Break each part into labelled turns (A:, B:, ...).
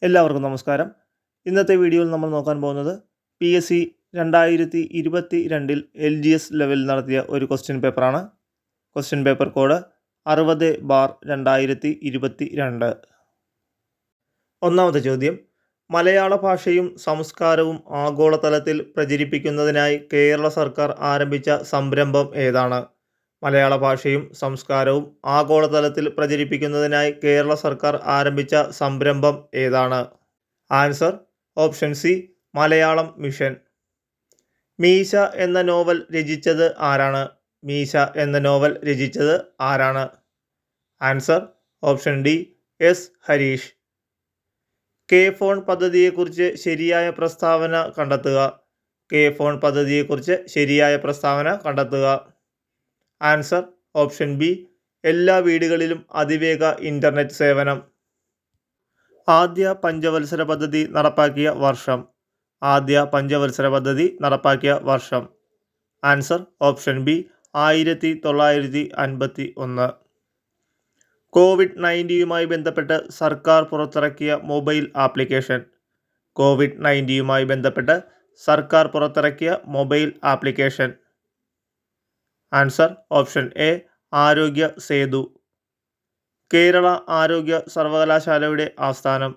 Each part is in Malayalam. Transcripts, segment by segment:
A: എല്ലാവർക്കും നമസ്കാരം. ഇന്നത്തെ വീഡിയോയിൽ നമ്മൾ നോക്കാൻ പോകുന്നത് PSC 2022 LGS ലെവലിൽ നടത്തിയ ഒരു ക്വസ്റ്റ്യൻ പേപ്പറാണ്. Question paper code 60/2022. ഒന്നാമത്തെ ചോദ്യം: മലയാള ഭാഷയും സംസ്കാരവും ആഗോളതലത്തിൽ പ്രചരിപ്പിക്കുന്നതിനായി കേരള സർക്കാർ ആരംഭിച്ച സംരംഭം ഏതാണ്? മലയാള ഭാഷയും സംസ്കാരവും ആഗോളതലത്തിൽ പ്രചരിപ്പിക്കുന്നതിനായി കേരള സർക്കാർ ആരംഭിച്ച സംരംഭം ഏതാണ്? Answer option C, Malayalam mission. മീശ എന്ന നോവൽ രചിച്ചത് ആരാണ്? മീശ എന്ന നോവൽ രചിച്ചത് ആരാണ്? Answer option D, S Harish. K phone പദ്ധതിയെക്കുറിച്ച് ശരിയായ പ്രസ്താവന കണ്ടെത്തുക. കെ ഫോൺ പദ്ധതിയെക്കുറിച്ച് ശരിയായ പ്രസ്താവന കണ്ടെത്തുക. ആൻസർ ഓപ്ഷൻ ബി, എല്ലാ വീടുകളിലും അതിവേഗ ഇൻ്റർനെറ്റ് സേവനം. ആദ്യ പഞ്ചവത്സര പദ്ധതി നടപ്പാക്കിയ വർഷം. ആദ്യ പഞ്ചവത്സര പദ്ധതി നടപ്പാക്കിയ വർഷം. Answer option B, 1951. COVID-19യുമായി ബന്ധപ്പെട്ട് സർക്കാർ പുറത്തിറക്കിയ മൊബൈൽ ആപ്ലിക്കേഷൻ. COVID-19യുമായി ബന്ധപ്പെട്ട് സർക്കാർ പുറത്തിറക്കിയ mobile application. Answer option A, ആരോഗ്യ സേതു. കേരള ആരോഗ്യ സർവകലാശാലയുടെ ആസ്ഥാനം.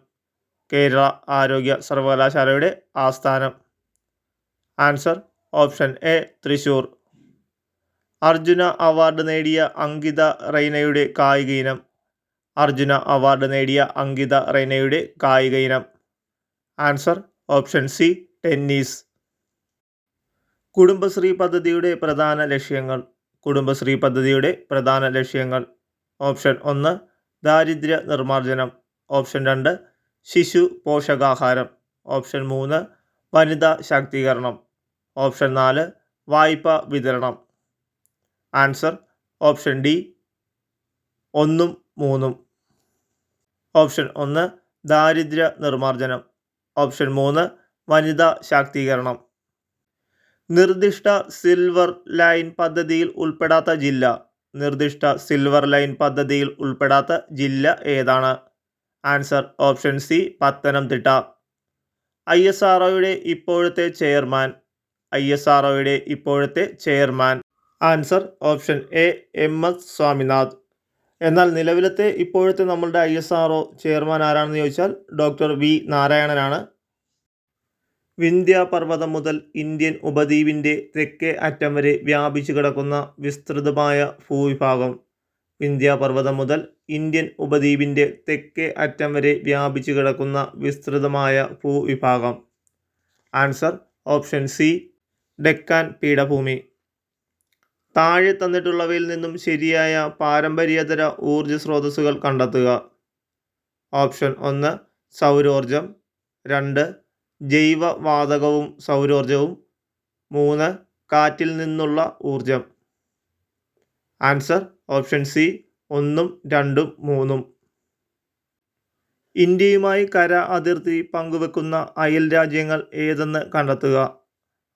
A: കേരള ആരോഗ്യ സർവകലാശാലയുടെ ആസ്ഥാനം. Answer option A, Thrissur. Arjuna award നേടിയ അങ്കിത റെയ്നയുടെ കായിക ഇനം. അർജുന അവാർഡ് നേടിയ അങ്കിത റെയ്നയുടെ കായിക ഇനം. Answer option C, tennis. Kudumbashree പദ്ധതിയുടെ പ്രധാന ലക്ഷ്യങ്ങൾ. കുടുംബശ്രീ പദ്ധതിയുടെ പ്രധാന ലക്ഷ്യങ്ങൾ. ഓപ്ഷൻ 1 ദാരിദ്ര്യ നിർമ്മാർജ്ജനം. ഓപ്ഷൻ 2 ശിശു പോഷകാഹാരം. ഓപ്ഷൻ 3 വനിതാ ശാക്തീകരണം. ഓപ്ഷൻ 4 വായ്പ വിതരണം. ആൻസർ ഓപ്ഷൻ ഡി, 1ഉം 3ഉം. ഓപ്ഷൻ 1 ദാരിദ്ര്യ നിർമ്മാർജ്ജനം. ഓപ്ഷൻ 3 വനിതാ ശാക്തീകരണം. നിർദ്ദിഷ്ട സിൽവർ ലൈൻ പദ്ധതിയിൽ ഉൾപ്പെടാത്ത ജില്ല. നിർദ്ദിഷ്ട സിൽവർ ലൈൻ പദ്ധതിയിൽ ഉൾപ്പെടാത്ത ജില്ല ഏതാണ്? Answer option C, Pathanamthitta. ISROയുടെ ഇപ്പോഴത്തെ ചെയർമാൻ. ISROയുടെ ഇപ്പോഴത്തെ chairman. Answer option A, MS Swaminath. എന്നാൽ നിലവിലത്തെ ഇപ്പോഴത്തെ നമ്മളുടെ ISRO ചെയർമാൻ ആരാണെന്ന് ചോദിച്ചാൽ ഡോക്ടർ വി നാരായണനാണ്. വിന്ധ്യാപർവ്വതം മുതൽ ഇന്ത്യൻ ഉപദ്വീപിൻ്റെ തെക്കേ അറ്റം വരെ വ്യാപിച്ചു കിടക്കുന്ന വിസ്തൃതമായ ഭൂവിഭാഗം. വിന്ധ്യാപർവ്വതം മുതൽ ഇന്ത്യൻ ഉപദ്വീപിൻ്റെ തെക്കേ അറ്റം വരെ വ്യാപിച്ചു കിടക്കുന്ന വിസ്തൃതമായ ഭൂവിഭാഗം. ആൻസർ ഓപ്ഷൻ സി, ഡെക്കാൻ പീഠഭൂമി. താഴെ തന്നിട്ടുള്ളവയിൽ നിന്നും ശരിയായ പാരമ്പര്യേതര ഊർജ്ജ സ്രോതസ്സുകൾ കണ്ടെത്തുക. ഓപ്ഷൻ 1 സൗരോർജം. 2 ജൈവവാതകവും സൗരോർജവും. 3 കാറ്റിൽ നിന്നുള്ള ഊർജം. ആൻസർ ഓപ്ഷൻ സി, 1ഉം 2ഉം 3ഉം. ഇന്ത്യയുമായി കര അതിർത്തി പങ്കുവെക്കുന്ന അയൽ രാജ്യങ്ങൾ ഏതെന്ന് കണ്ടെത്തുക.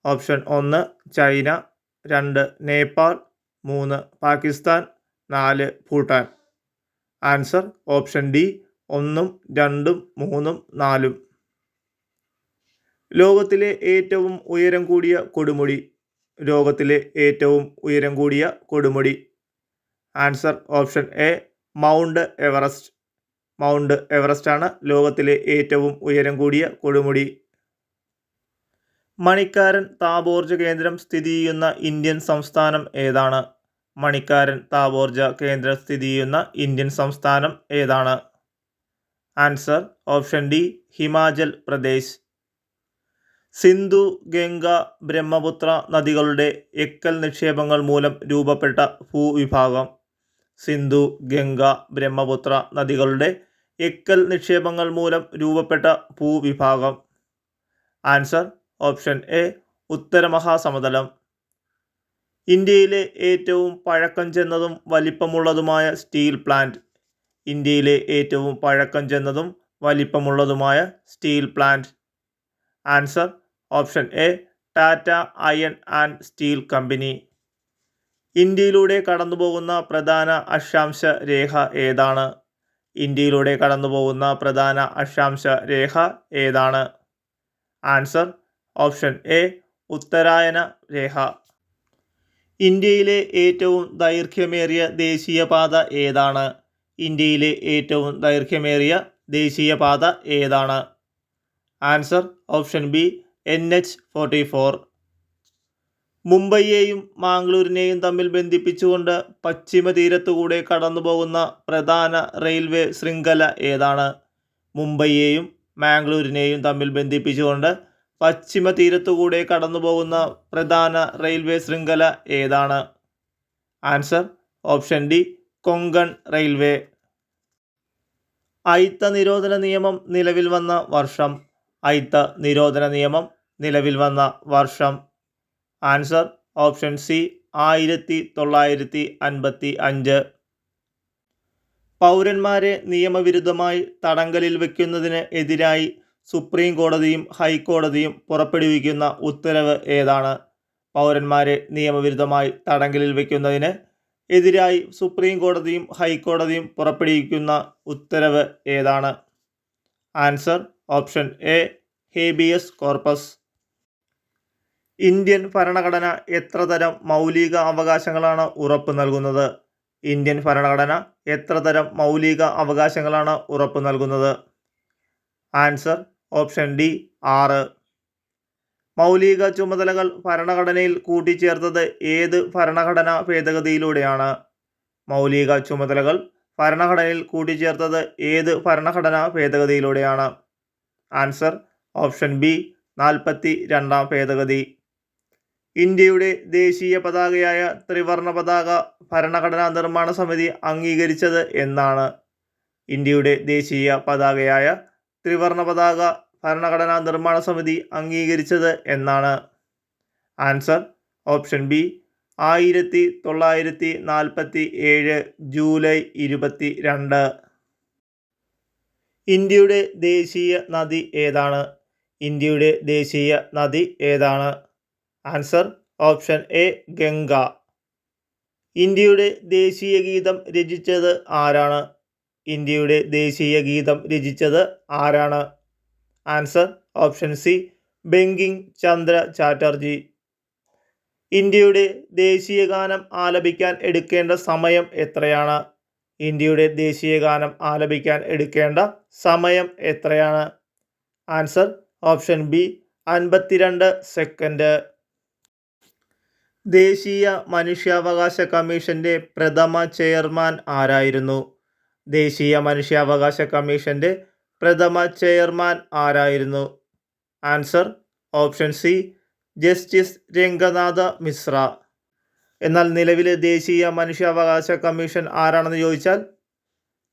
A: Option 1 China. 2 Nepal. 3 Pakistan. 4 Bhutan. Answer option D, 1ഉം 2ഉം 3ഉം 4ഉം. ലോകത്തിലെ ഏറ്റവും ഉയരം കൂടിയ കൊടുമുടി. ലോകത്തിലെ ഏറ്റവും ഉയരം കൂടിയ കൊടുമുടി. Answer option A, mount Everest. Mount Everest ആണ് ലോകത്തിലെ ഏറ്റവും ഉയരം കൂടിയ കൊടുമുടി. മണിക്കാരൻ താപോർജ കേന്ദ്രം സ്ഥിതി ചെയ്യുന്ന ഇന്ത്യൻ സംസ്ഥാനം ഏതാണ്? മണിക്കാരൻ താപോർജ കേന്ദ്രം സ്ഥിതി ചെയ്യുന്ന ഇന്ത്യൻ സംസ്ഥാനം ഏതാണ്? Answer option D, Himachal Pradesh. Sindhu, Ganga, Brahmaputra നദികളുടെ എക്കൽ നിക്ഷേപങ്ങൾ മൂലം രൂപപ്പെട്ട ഭൂവിഭാഗം. സിന്ധു, ഗംഗ, ബ്രഹ്മപുത്ര നദികളുടെ എക്കൽ നിക്ഷേപങ്ങൾ മൂലം രൂപപ്പെട്ട ഭൂവിഭാഗം. ആൻസർ ഓപ്ഷൻ എ, ഉത്തരമഹാസമതലം. ഇന്ത്യയിലെ ഏറ്റവും പഴക്കം ചെന്നതും വലിപ്പമുള്ളതുമായ സ്റ്റീൽ പ്ലാന്റ്. ഇന്ത്യയിലെ ഏറ്റവും പഴക്കം ചെന്നതും വലിപ്പമുള്ളതുമായ steel plant. Answer option A, Tata iron and steel company. ഇന്ത്യയിലൂടെ കടന്നുപോകുന്ന പ്രധാന അക്ഷാംശ രേഖ ഏതാണ്? ഇന്ത്യയിലൂടെ കടന്നുപോകുന്ന പ്രധാന അക്ഷാംശ രേഖ ഏതാണ്? ആൻസർ ഓപ്ഷൻ എ ഉത്തരായന രേഖ. ഇന്ത്യയിലെ ഏറ്റവും ദൈർഘ്യമേറിയ ദേശീയപാത ഏതാണ്? ഇന്ത്യയിലെ ഏറ്റവും ദൈർഘ്യമേറിയ ദേശീയപാത ഏതാണ്? Answer option B NH-44. മുംബൈയെയും മാംഗ്ലൂരിനെയും തമ്മിൽ ബന്ധിപ്പിച്ചുകൊണ്ട് പശ്ചിമ തീരത്തുകൂടെ കടന്നുപോകുന്ന പ്രധാന റെയിൽവേ ശൃംഖല ഏതാണ്? മുംബൈയെയും മാംഗ്ലൂരിനെയും തമ്മിൽ ബന്ധിപ്പിച്ചുകൊണ്ട് പശ്ചിമ തീരത്തുകൂടെ കടന്നുപോകുന്ന പ്രധാന റെയിൽവേ ശൃംഖല ഏതാണ്? Answer option D Konkan railway. അയിത്ത നിരോധന നിയമം നിലവിൽ വന്ന വർഷം? അയിത്ത നിരോധന നിയമം നിലവിൽ വന്ന വർഷം? Answer option C 1955. പൗരന്മാരെ നിയമവിരുദ്ധമായി തടങ്കലിൽ വയ്ക്കുന്നതിന് എതിരായി സുപ്രീം കോടതിയും ഹൈക്കോടതിയും പുറപ്പെടുവിക്കുന്ന ഉത്തരവ് ഏതാണ്? പൗരന്മാരെ നിയമവിരുദ്ധമായി തടങ്കലിൽ വയ്ക്കുന്നതിന് എതിരായി സുപ്രീം കോടതിയും ഹൈക്കോടതിയും പുറപ്പെടുവിക്കുന്ന ഉത്തരവ് ഏതാണ്? Answer option A habeas corpus. Indian ഭരണഘടന എത്ര തരം മൗലിക അവകാശങ്ങളാണ് ഉറപ്പു നൽകുന്നത്? ഇന്ത്യൻ ഭരണഘടന എത്ര തരം മൗലിക അവകാശങ്ങളാണ് ഉറപ്പു നൽകുന്നത്? Answer option D 6. മൗലിക ചുമതലകൾ ഭരണഘടനയിൽ കൂട്ടിച്ചേർത്തത് ഏത് ഭരണഘടനാ ഭേദഗതിയിലൂടെയാണ്? മൗലിക ചുമതലകൾ ഭരണഘടനയിൽ കൂട്ടിച്ചേർത്തത് ഏത് ഭരണഘടനാ ഭേദഗതിയിലൂടെയാണ്? ആൻസർ ഓപ്ഷൻ ബി 42ാം ഭേദഗതി. ഇന്ത്യയുടെ ദേശീയ പതാകയായ ത്രിവർണ പതാക ഭരണഘടനാ നിർമ്മാണ സമിതി അംഗീകരിച്ചത് എന്നാണ്? ഇന്ത്യയുടെ ദേശീയ പതാകയായ ത്രിവർണ പതാക ഭരണഘടനാ നിർമ്മാണ സമിതി അംഗീകരിച്ചത് എന്നാണ്? Answer option B 1947 July 22. ഇന്ത്യയുടെ ദേശീയ നദി ഏതാണ്? ഇന്ത്യയുടെ ദേശീയ നദി ഏതാണ്? Answer option A Ganga. ഇന്ത്യയുടെ ദേശീയ ഗീതം രചിച്ചത് ആരാണ്? ഇന്ത്യയുടെ ദേശീയ ഗീതം രചിച്ചത് ആരാണ്? Answer option C Bankim Chandra Chatterjee. ഇന്ത്യയുടെ ദേശീയ ഗാനം ആലപിക്കാൻ എടുക്കേണ്ട സമയം എത്രയാണ്? ഇന്ത്യയുടെ ദേശീയ ഗാനം ആലപിക്കാൻ എടുക്കേണ്ട സമയം എത്രയാണ്? Answer option B 52 second. ദേശീയ മനുഷ്യാവകാശ കമ്മീഷന്റെ പ്രഥമ ചെയർമാൻ ആരായിരുന്നു? ദേശീയ മനുഷ്യാവകാശ കമ്മീഷന്റെ പ്രഥമ ചെയർമാൻ ആരായിരുന്നു? Answer option C justice Ranganath Misra. എന്നാൽ നിലവിലെ ദേശീയ മനുഷ്യാവകാശ കമ്മീഷൻ ആരാണെന്ന് ചോദിച്ചാൽ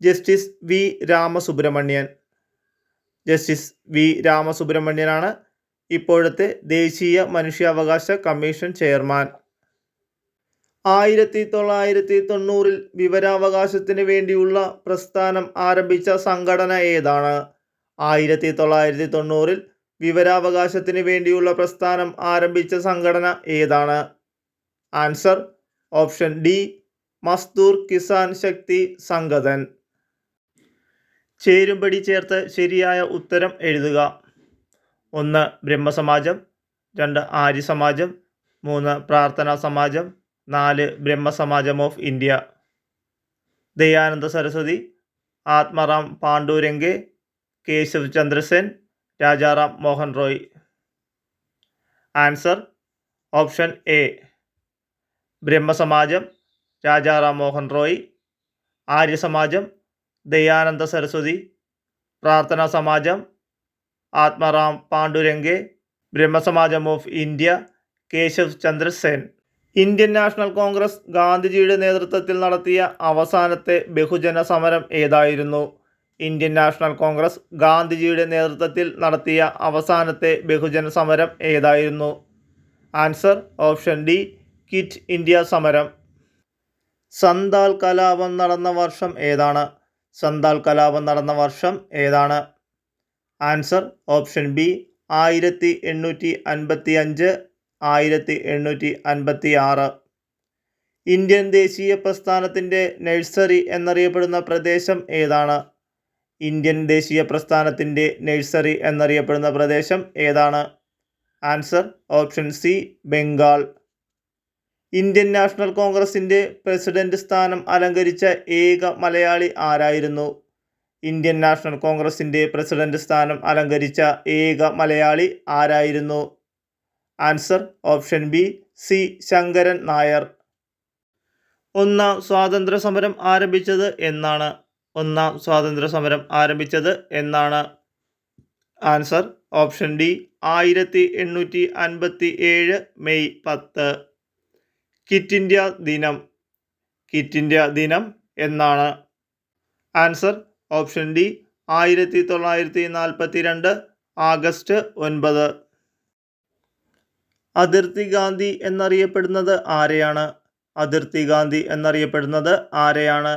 A: justice V Ramasubramanian. Justice V രാമസുബ്രഹ്മണ്യനാണ് ഇപ്പോഴത്തെ ദേശീയ മനുഷ്യാവകാശ കമ്മീഷൻ ചെയർമാൻ. 1990 വിവരാവകാശത്തിന് വേണ്ടിയുള്ള പ്രസ്ഥാനം ആരംഭിച്ച സംഘടന ഏതാണ്? 1990 വിവരാവകാശത്തിന് വേണ്ടിയുള്ള പ്രസ്ഥാനം ആരംഭിച്ച സംഘടന ഏതാണ്? ആൻസർ ഓപ്ഷൻ ഡി മസ്ദൂർ കിസാൻ ശക്തി സംഗതൻ. ചേരുംപടി ചേർത്ത് ശരിയായ ഉത്തരം എഴുതുക. 1 ബ്രഹ്മസമാജം, 2 Arya Samajam, 3 Prarthana Samajam, 4 Brahma Samajam of India. Dayananda Saraswati, Atmaram Pandurang, Keshav Chandra Sen, Rajaram Mohan Roy. Answer option A Brahma Samajam Rajaram Mohan Roy, Arya Samajam Dayananda Saraswati, Prarthana Samajam Atmaram Pandurang, Brahma Samajam of India Keshav Chandra Sen. Indian national Congress ഗാന്ധിജിയുടെ നേതൃത്വത്തിൽ നടത്തിയ അവസാനത്തെ ബഹുജന സമരം ഏതായിരുന്നു? ഇന്ത്യൻ നാഷണൽ കോൺഗ്രസ് ഗാന്ധിജിയുടെ നേതൃത്വത്തിൽ നടത്തിയ അവസാനത്തെ ബഹുജന സമരം ഏതായിരുന്നു? Answer option D quit India സമരം. സന്താൽ കലാപം നടന്ന വർഷം ഏതാണ്? സന്താൽ കലാപം നടന്ന വർഷം ഏതാണ്? Answer option B 1855 1856. ഇന്ത്യൻ ദേശീയ പ്രസ്ഥാനത്തിൻ്റെ നഴ്സറി എന്നറിയപ്പെടുന്ന പ്രദേശം ഏതാണ്? ഇന്ത്യൻ ദേശീയ പ്രസ്ഥാനത്തിൻ്റെ നഴ്സറി എന്നറിയപ്പെടുന്ന പ്രദേശം ഏതാണ്? Answer option C Bengal. Indian national കോൺഗ്രസിൻ്റെ പ്രസിഡന്റ് സ്ഥാനം അലങ്കരിച്ച ഏക മലയാളി ആരായിരുന്നു? ഇന്ത്യൻ നാഷണൽ കോൺഗ്രസിൻ്റെ പ്രസിഡന്റ് സ്ഥാനം അലങ്കരിച്ച ഏക മലയാളി ആരായിരുന്നു? Answer option B C Sankaran Nair. ഒന്നാം സ്വാതന്ത്ര്യ സമരം ആരംഭിച്ചത് എന്നാണ്? ഒന്നാം സ്വാതന്ത്ര്യ സമരം ആരംഭിച്ചത് എന്നാണ്? Answer option D 1857 May 10. Quit India ദിനം. ക്വിറ്റ് ഇന്ത്യ ദിനം എന്നാണ്? Answer option D 1942 August 9. അതിർത്തി ഗാന്ധി എന്നറിയപ്പെടുന്നത് ആരെയാണ്? അതിർത്തി ഗാന്ധി എന്നറിയപ്പെടുന്നത് ആരെയാണ്?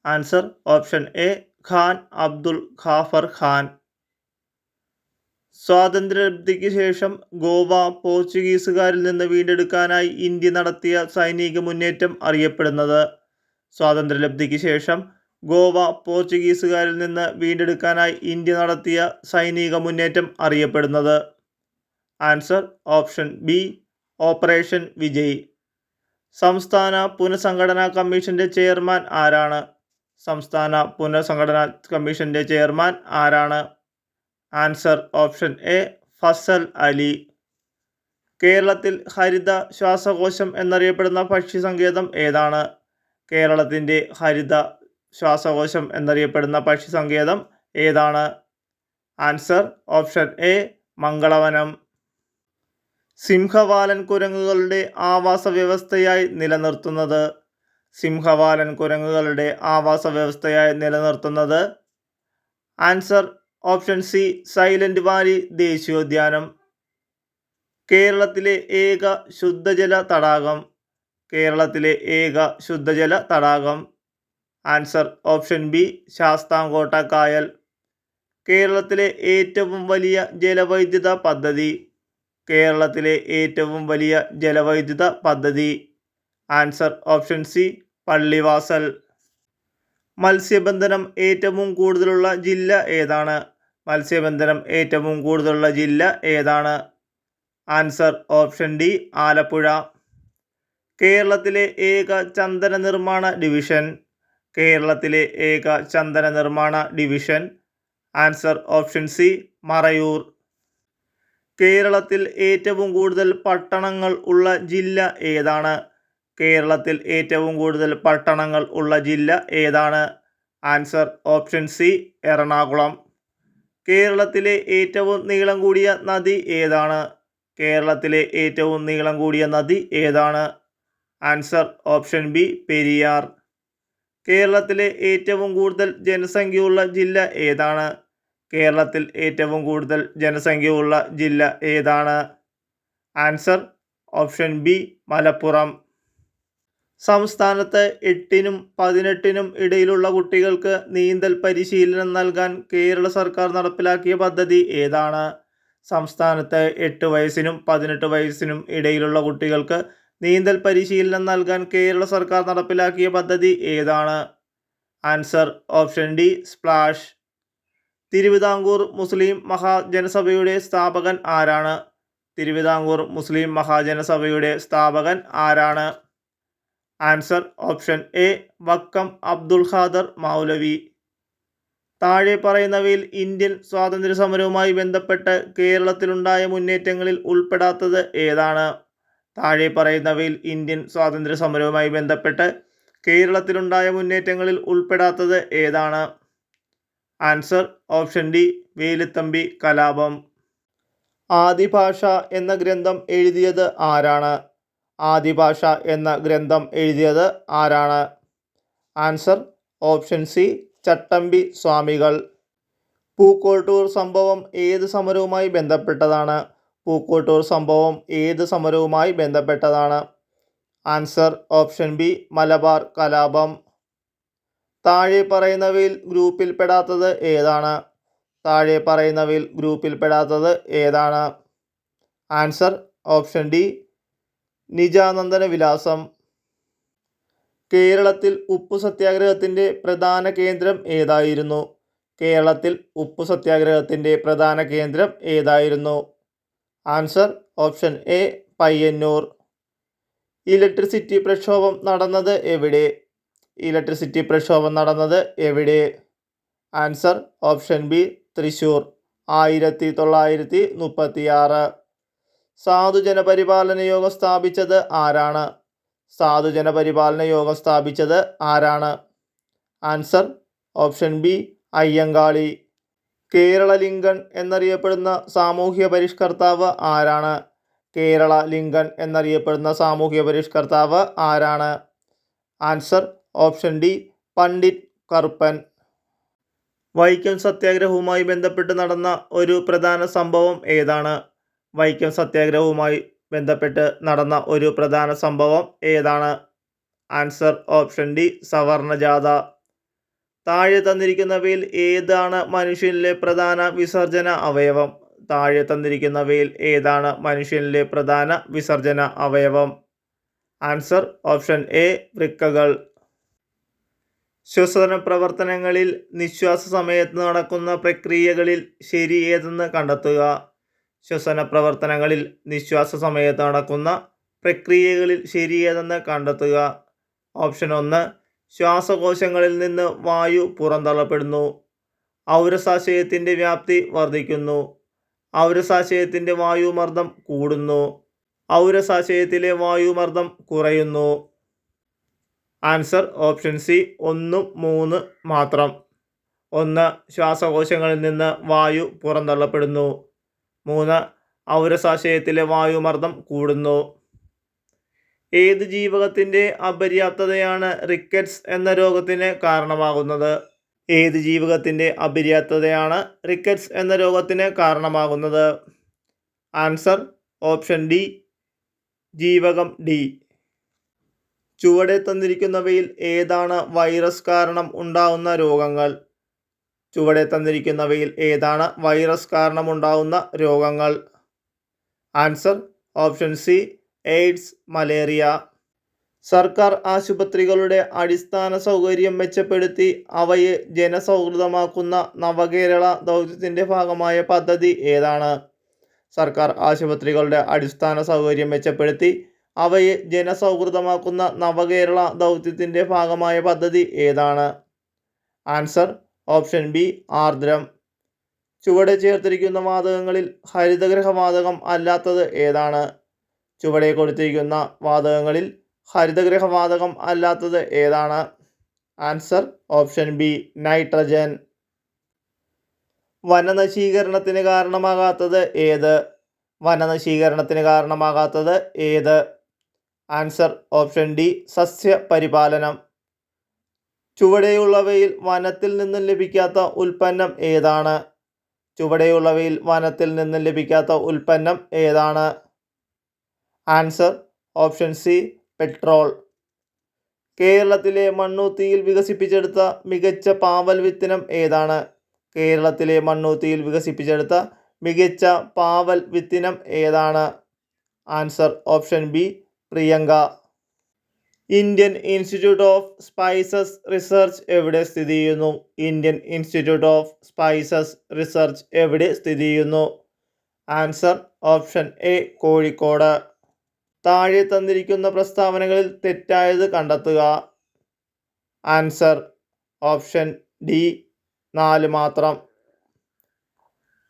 A: Answer option A Khan Abdul Ghaffar Khan. സ്വാതന്ത്ര്യലബ്ധിക്ക് ശേഷം ഗോവ പോർച്ചുഗീസുകാരിൽ നിന്ന് വീണ്ടെടുക്കാനായി ഇന്ത്യ നടത്തിയ സൈനിക മുന്നേറ്റം അറിയപ്പെടുന്നത്? സ്വാതന്ത്ര്യലബ്ധിക്ക് ശേഷം ഗോവ പോർച്ചുഗീസുകാരിൽ നിന്ന് വീണ്ടെടുക്കാനായി ഇന്ത്യ നടത്തിയ സൈനിക മുന്നേറ്റം അറിയപ്പെടുന്നത്? Answer option B operation Vijay. സംസ്ഥാന പുനഃസംഘടനാ കമ്മീഷന്റെ ചെയർമാൻ ആരാണ്? സംസ്ഥാന പുനഃസംഘടനാ കമ്മീഷന്റെ ചെയർമാൻ ആരാണ്? Answer option A Fazal Ali. കേരളത്തിൽ ഹരിത ശ്വാസകോശം എന്നറിയപ്പെടുന്ന പക്ഷിസങ്കേതം ഏതാണ്? കേരളത്തിൻ്റെ ഹരിത ശ്വാസകോശം എന്നറിയപ്പെടുന്ന പക്ഷിസങ്കേതം ഏതാണ്? Answer option A Mangalavanam. സിംഹവാലൻ കുരങ്ങുകളുടെ ആവാസ വ്യവസ്ഥയായി നിലനിർത്തുന്നത്? സിംഹവാലൻ കുരങ്ങുകളുടെ ആവാസ വ്യവസ്ഥയായി നിലനിർത്തുന്നത്? Answer option C silent valley ദേശീയോദ്യാനം. കേരളത്തിലെ ഏക ശുദ്ധജല തടാകം? കേരളത്തിലെ ഏക ശുദ്ധജല തടാകം? ആൻസർ ഓപ്ഷൻ ബി ശാസ്താംകോട്ട കായൽ. കേരളത്തിലെ ഏറ്റവും വലിയ ജലവൈദ്യുത പദ്ധതി? കേരളത്തിലെ ഏറ്റവും വലിയ ജലവൈദ്യുത പദ്ധതി? Answer option C Pallivasal. മത്സ്യബന്ധനം ഏറ്റവും കൂടുതലുള്ള ജില്ല ഏതാണ്? മത്സ്യബന്ധനം ഏറ്റവും കൂടുതലുള്ള ജില്ല ഏതാണ്? Answer option D Alappuzha. കേരളത്തിലെ ഏക ചന്ദന നിർമ്മാണ ഡിവിഷൻ? കേരളത്തിലെ ഏക ചന്ദന നിർമ്മാണ division? Answer option C Marayoor. കേരളത്തിൽ ഏറ്റവും കൂടുതൽ പട്ടണങ്ങൾ ഉള്ള ജില്ല ഏതാണ്? കേരളത്തിൽ ഏറ്റവും കൂടുതൽ പട്ടണങ്ങൾ ഉള്ള ജില്ല ഏതാണ്? Answer option C Ernakulam. കേരളത്തിലെ ഏറ്റവും നീളം കൂടിയ നദി ഏതാണ്? കേരളത്തിലെ ഏറ്റവും നീളം കൂടിയ നദി ഏതാണ്? Answer option B Periyar. കേരളത്തിലെ ഏറ്റവും കൂടുതൽ ജനസംഖ്യയുള്ള ജില്ല ഏതാണ്? കേരളത്തിൽ ഏറ്റവും കൂടുതൽ ജനസംഖ്യയുള്ള ജില്ല ഏതാണ്? Answer option B Malappuram. സംസ്ഥാനത്ത് 8നും 18നും ഇടയിലുള്ള കുട്ടികൾക്ക് നീന്തൽ പരിശീലനം നൽകാൻ കേരള സർക്കാർ നടപ്പിലാക്കിയ പദ്ധതി ഏതാണ്? സംസ്ഥാനത്ത് 8 വയസ്സിനും 18 വയസ്സിനും ഇടയിലുള്ള കുട്ടികൾക്ക് നീന്തൽ പരിശീലനം നൽകാൻ കേരള സർക്കാർ നടപ്പിലാക്കിയ പദ്ധതി ഏതാണ്? Answer option D splash. Thiruvithamkoor മുസ്ലിം മഹാജനസഭയുടെ സ്ഥാപകൻ ആരാണ്? തിരുവിതാംകൂർ മുസ്ലിം മഹാജനസഭയുടെ സ്ഥാപകൻ ആരാണ്? Answer option A Vakkom Abdul Khader Maulavi. താഴെ പറയുന്നവയിൽ ഇന്ത്യൻ സ്വാതന്ത്ര്യ സമരവുമായി ബന്ധപ്പെട്ട് കേരളത്തിലുണ്ടായ മുന്നേറ്റങ്ങളിൽ ഉൾപ്പെടാത്തത് ഏതാണ്? താഴെ പറയുന്നവയിൽ ഇന്ത്യൻ സ്വാതന്ത്ര്യ സമരവുമായി ബന്ധപ്പെട്ട് കേരളത്തിലുണ്ടായ മുന്നേറ്റങ്ങളിൽ ഉൾപ്പെടാത്തത് ഏതാണ്? ആൻസർ ഓപ്ഷൻ ഡി വേലുത്തമ്പി കലാപം. ആദിഭാഷ എന്ന ഗ്രന്ഥം എഴുതിയത് ആരാണ്? ആദിഭാഷ എന്ന ഗ്രന്ഥം എഴുതിയത് ആരാണ്? ആൻസർ ഓപ്ഷൻ സി ചട്ടമ്പി സ്വാമികൾ. പൂക്കോട്ടൂർ സംഭവം ഏത് സമരവുമായി ബന്ധപ്പെട്ടതാണ്? പൂക്കോട്ടൂർ സംഭവം ഏത് സമരവുമായി ബന്ധപ്പെട്ടതാണ്? ആൻസർ ഓപ്ഷൻ ബി മലബാർ കലാപം. താഴെ പറയുന്നവയിൽ ഗ്രൂപ്പിൽപ്പെടാത്തത് ഏതാണ്? താഴെ പറയുന്നവയിൽ ഗ്രൂപ്പിൽപ്പെടാത്തത് ഏതാണ്? ആൻസർ ഓപ്ഷൻ ഡി നിജാനന്ദന വിലാസം. കേരളത്തിൽ ഉപ്പു സത്യാഗ്രഹത്തിൻ്റെ പ്രധാന കേന്ദ്രം ഏതായിരുന്നു? കേരളത്തിൽ ഉപ്പു സത്യാഗ്രഹത്തിൻ്റെ പ്രധാന കേന്ദ്രം ഏതായിരുന്നു? Answer option A Payyanur. Electricity പ്രക്ഷോഭം നടന്നത് എവിടെ? ഇലക്ട്രിസിറ്റി പ്രക്ഷോഭം നടന്നത് എവിടെ? Answer option B Thrissur 1936. സാധുജന പരിപാലന യോഗം സ്ഥാപിച്ചത് ആരാണ്? സാധുജന പരിപാലന യോഗം സ്ഥാപിച്ചത് ആരാണ്? Answer option B Ayyankali. Kerala Lincoln എന്നറിയപ്പെടുന്ന സാമൂഹ്യ പരിഷ്കർത്താവ് ആരാണ്? കേരള ലിങ്കൺ എന്നറിയപ്പെടുന്ന സാമൂഹ്യ പരിഷ്കർത്താവ് ആരാണ്? Answer option D Pandit Karuppan. Vaikom സത്യാഗ്രഹവുമായി ബന്ധപ്പെട്ട് നടന്ന ഒരു പ്രധാന സംഭവം ഏതാണ്? വൈക്കം സത്യാഗ്രഹവുമായി ബന്ധപ്പെട്ട് നടന്ന ഒരു പ്രധാന സംഭവം ഏതാണ്? ആൻസർ ഓപ്ഷൻ ഡി സവർണ ജാഥ. താഴെ തന്നിരിക്കുന്നവയിൽ ഏതാണ് മനുഷ്യനിലെ പ്രധാന വിസർജന അവയവം? താഴെ തന്നിരിക്കുന്നവയിൽ ഏതാണ് മനുഷ്യനിലെ പ്രധാന വിസർജന അവയവം? ആൻസർ ഓപ്ഷൻ എ വൃക്കകൾ. ശ്വസന പ്രവർത്തനങ്ങളിൽ നിശ്വാസ സമയത്ത് നടക്കുന്ന പ്രക്രിയകളിൽ ശരി ഏതെന്ന് കണ്ടെത്തുക. ശ്വസന പ്രവർത്തനങ്ങളിൽ നിശ്വാസ സമയത്ത് നടക്കുന്ന പ്രക്രിയകളിൽ ശരി ഏതെന്ന് കണ്ടെത്തുക. ഓപ്ഷൻ 1 ശ്വാസകോശങ്ങളിൽ നിന്ന് വായു പുറന്തള്ളപ്പെടുന്നു. ഔരസാശയത്തിൻ്റെ വ്യാപ്തി വർദ്ധിക്കുന്നു. ഔരസാശയത്തിൻ്റെ വായുമർദ്ദം കൂടുന്നു. ഔരസാശയത്തിലെ വായുമർദ്ദം കുറയുന്നു. ആൻസർ ഓപ്ഷൻ സി 1, 3 മാത്രം. 1 ശ്വാസകോശങ്ങളിൽ നിന്ന് വായു പുറന്തള്ളപ്പെടുന്നു. 3 ഔരസാശയത്തിലെ വായുമർദ്ദം കൂടുന്നു. ഏത് ജീവകത്തിൻ്റെ അപര്യാപ്തതയാണ് റിക്കറ്റ്സ് എന്ന രോഗത്തിന് കാരണമാകുന്നത്? ഏത് ജീവകത്തിൻ്റെ അപര്യാപ്തതയാണ് റിക്കറ്റ്സ് എന്ന രോഗത്തിന് കാരണമാകുന്നത്? ആൻസർ ഓപ്ഷൻ ഡി ജീവകം ഡി. ചുവടെ തന്നിരിക്കുന്നവയിൽ ഏതാണ് വൈറസ് കാരണം ഉണ്ടാകുന്ന രോഗങ്ങൾ? ചുവടെ തന്നിരിക്കുന്നവയിൽ ഏതാണ് വൈറസ് കാരണം ഉണ്ടാകുന്ന രോഗങ്ങൾ? Answer option C AIDS, malaria. സർക്കാർ ആശുപത്രികളുടെ അടിസ്ഥാന സൗകര്യം മെച്ചപ്പെടുത്തി അവയെ ജനസൗഹൃദമാക്കുന്ന നവകേരള ദൗത്യത്തിൻ്റെ ഭാഗമായ പദ്ധതി ഏതാണ്? സർക്കാർ ആശുപത്രികളുടെ അടിസ്ഥാന സൗകര്യം മെച്ചപ്പെടുത്തി അവയെ ജനസൗഹൃദമാക്കുന്ന നവകേരള ദൗത്യത്തിൻ്റെ ഭാഗമായ പദ്ധതി ഏതാണ്? Answer option B Aardram. ചുവടെ ചേർത്തിരിക്കുന്ന വാതകങ്ങളിൽ ഹരിതഗ്രഹവാതകം അല്ലാത്തത് ഏതാണ്? ചുവടെ കൊടുത്തിരിക്കുന്ന വാതകങ്ങളിൽ ഹരിതഗ്രഹവാതകം അല്ലാത്തത് ഏതാണ്? Answer option B nitrogen. വനനശീകരണത്തിന് കാരണമാകാത്തത് ഏത്? വനനശീകരണത്തിന് കാരണമാകാത്തത് ഏത്? ആൻസർ ഓപ്ഷൻ ഡി സസ്യപരിപാലനം. ചുവടെയുള്ളവയിൽ വനത്തിൽ നിന്നും ലഭിക്കാത്ത ഉൽപ്പന്നം ഏതാണ്? ചുവടെയുള്ളവയിൽ വനത്തിൽ നിന്നും ലഭിക്കാത്ത ഉൽപ്പന്നം ഏതാണ്? Answer option C petrol. കേരളത്തിലെ മണ്ണുത്തിയിൽ വികസിപ്പിച്ചെടുത്ത മികച്ച പാവൽ വിത്തിനം ഏതാണ്? കേരളത്തിലെ മണ്ണുത്തിയിൽ വികസിപ്പിച്ചെടുത്ത മികച്ച പാവൽ വിത്തിനം ഏതാണ്? Answer option B Priyanka. Indian institute of spices research എവിടെ സ്ഥിതി ചെയ്യുന്നു? Indian institute of spices research എവിടെ സ്ഥിതി ചെയ്യുന്നു? Answer option A Kozhikode. താഴെ തന്നിരിക്കുന്ന പ്രസ്താവനകളിൽ തെറ്റായത് കണ്ടെത്തുക. ആൻസർ ഓപ്ഷൻ ഡി 4 മാത്രം.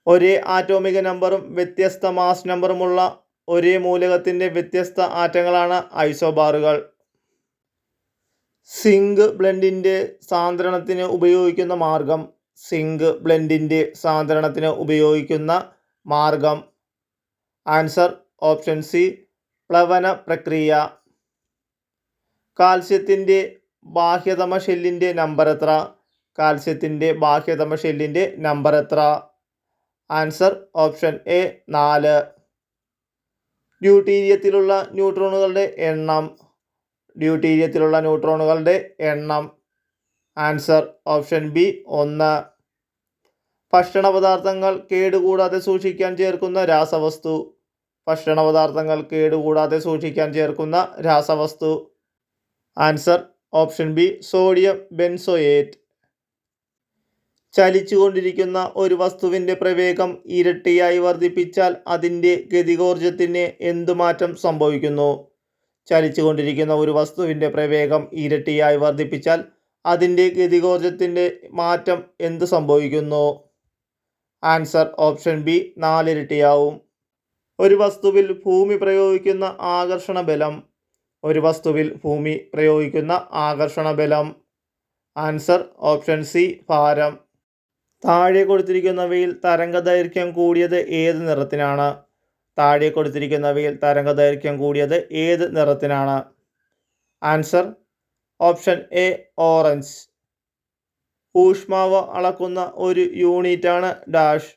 A: ഒരേ ആറ്റോമിക നമ്പറും വ്യത്യസ്ത മാസ് നമ്പറുമുള്ള ഒരേ മൂലകത്തിൻ്റെ വ്യത്യസ്ത ആറ്റങ്ങളാണ് ഐസോബാറുകൾ. സിങ്ക് ബ്ലെൻഡിൻ്റെ സാന്ദ്രണത്തിന് ഉപയോഗിക്കുന്ന മാർഗം. സിങ്ക് ബ്ലെൻഡിൻ്റെ സാന്ദ്രണത്തിന് ഉപയോഗിക്കുന്ന മാർഗം. ആൻസർ ഓപ്ഷൻ സി പ്ലവന പ്രക്രിയ. കാൽസ്യത്തിൻ്റെ ബാഹ്യതമ ഷെല്ലിൻ്റെ നമ്പർ എത്ര? കാൽസ്യത്തിൻ്റെ ബാഹ്യതമ ഷെല്ലിൻ്റെ നമ്പർ എത്ര? Answer option A 4. ഡ്യൂട്ടീരിയത്തിലുള്ള ന്യൂട്രോണുകളുടെ എണ്ണം. ഡ്യൂട്ടീരിയത്തിലുള്ള ന്യൂട്രോണുകളുടെ എണ്ണം. Answer option B 1. ഭക്ഷണപദാർത്ഥങ്ങൾ കേടുകൂടാതെ സൂക്ഷിക്കാൻ ചേർക്കുന്ന രാസവസ്തു. ഭക്ഷണപദാർത്ഥങ്ങൾ കേടുകൂടാതെ സൂക്ഷിക്കാൻ ചേർക്കുന്ന രാസവസ്തു. Answer option B sodium benzoate. ചലിച്ചുകൊണ്ടിരിക്കുന്ന ഒരു വസ്തുവിൻ്റെ പ്രവേഗം ഇരട്ടിയായി വർദ്ധിപ്പിച്ചാൽ അതിൻ്റെ ഗതികോർജത്തിന് എന്തു മാറ്റം സംഭവിക്കുന്നു? ചലിച്ചുകൊണ്ടിരിക്കുന്ന ഒരു വസ്തുവിൻ്റെ പ്രവേഗം ഇരട്ടിയായി വർദ്ധിപ്പിച്ചാൽ അതിൻ്റെ ഗതികോർജത്തിൻ്റെ മാറ്റം എന്ത് സംഭവിക്കുന്നു? Answer option B 4 ഇരട്ടിയാവും. ഒരു വസ്തുവിൽ ഭൂമി പ്രയോഗിക്കുന്ന ആകർഷണ ബലം. ഒരു വസ്തുവിൽ ഭൂമി പ്രയോഗിക്കുന്ന ആകർഷണ ബലം. ആൻസർ ഓപ്ഷൻ സി ഭാരം. താഴെ കൊടുത്തിരിക്കുന്നവയിൽ തരംഗദൈർഘ്യം കൂടിയത് ഏത് നിറത്തിനാണ്? താഴെ കൊടുത്തിരിക്കുന്നവയിൽ തരംഗദൈർഘ്യം കൂടിയത് ഏത് നിറത്തിനാണ്? Answer option A orange. ഊഷ്മാവ് അളക്കുന്ന ഒരു യൂണിറ്റാണ് ഡാഷ്.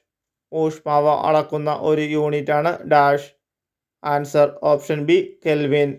A: ഊഷ്മാവ് അളക്കുന്ന ഒരു യൂണിറ്റാണ് dash. Answer option B kelvin.